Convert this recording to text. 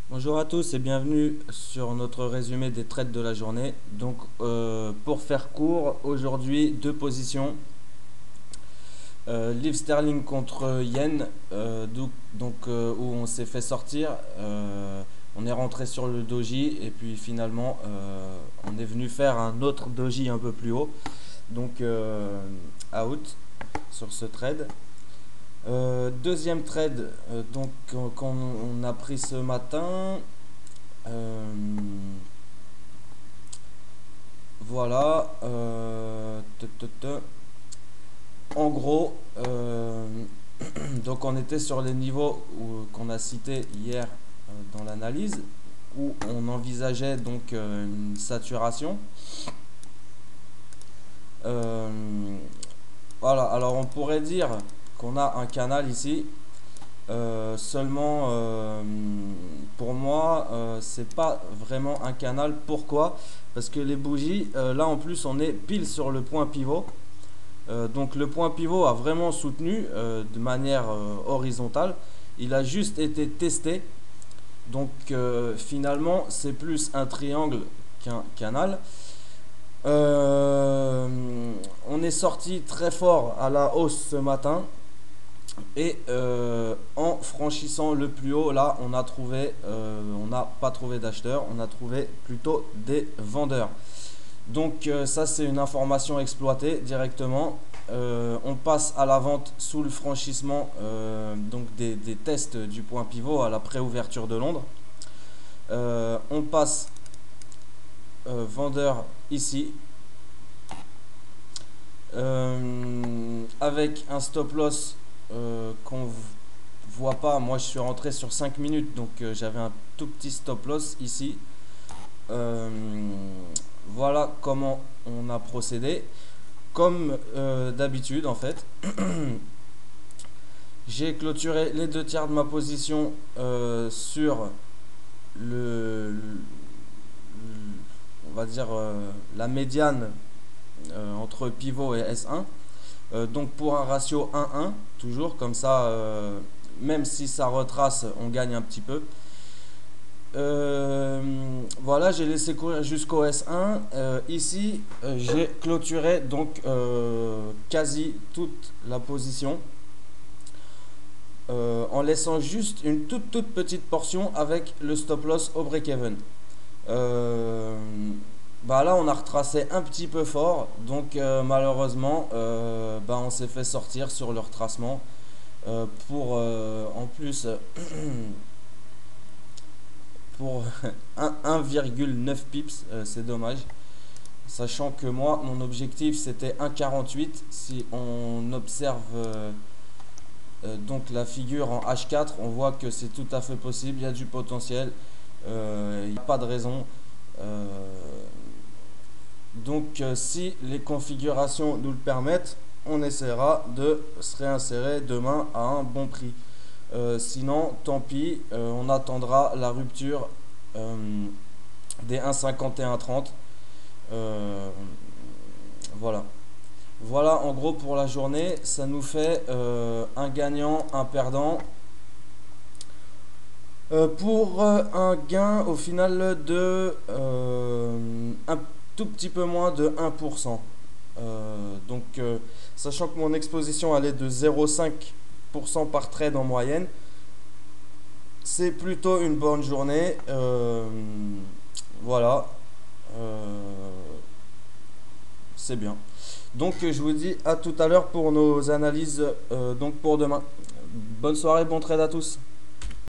Bonjour à tous et bienvenue sur notre résumé des trades de la journée. Donc, pour faire court, aujourd'hui deux positions. Livre sterling contre yen, où on s'est fait sortir. On est rentré sur le doji et puis finalement on est venu faire un autre doji un peu plus haut. Donc out sur ce trade. Deuxième trade qu'on a pris ce matin. Euh, Voilà. En gros, donc on était sur les niveaux qu'on a cités hier dans l'analyse, où on envisageait donc une saturation. Euh, voilà. Alors on pourrait dire qu'on a un canal ici. Seulement, pour moi, c'est pas vraiment un canal. Pourquoi? Parce que les bougies, là en plus, on est pile sur le point pivot. Donc le point pivot a vraiment soutenu de manière horizontale. Il a juste été testé. Donc finalement, c'est plus un triangle qu'un canal. Euh, on est sorti très fort à la hausse ce matin. Et en franchissant le plus haut, là, on n'a pas trouvé d'acheteurs, on a trouvé plutôt des vendeurs. Donc ça, c'est une information exploitée directement. On passe à la vente sous le franchissement des tests du point pivot à la préouverture de Londres. On passe vendeur ici avec un stop loss qu'on voit pas. Moi, je suis rentré sur 5 minutes, donc j'avais un tout petit stop loss ici. Euh, voilà comment on a procédé. Comme d'habitude, en fait, j'ai clôturé les deux tiers de ma position sur le- on va dire la médiane entre pivot et S1. Donc pour un ratio 1-1, toujours comme ça, même si ça retrace, on gagne un petit peu. Voilà, j'ai laissé courir jusqu'au S1. Ici, j'ai clôturé donc quasi toute la position en laissant juste une toute petite portion avec le stop loss au break-even. Euh, Bah là, on a retracé un petit peu fort, donc malheureusement, bah, on s'est fait sortir sur le retracement pour en plus pour 1,9 pips, c'est dommage. Sachant que moi, mon objectif c'était 1,48. Si on observe donc la figure en H4, on voit que c'est tout à fait possible, il y a du potentiel, il n'y a pas de raison. Euh, si les configurations nous le permettent, on essaiera de se réinsérer demain à un bon prix. Sinon, tant pis, on attendra la rupture des 1,5130. Euh, voilà. Voilà en gros pour la journée. Ça nous fait un gagnant, un perdant. Pour un gain au final de un tout petit peu moins de 1%. Sachant que mon exposition elle est de 0,5% par trade en moyenne, c'est plutôt une bonne journée. Voilà. Euh, c'est bien. Donc je vous dis à tout à l'heure pour nos analyses donc pour demain. Bonne soirée, bon trade à tous.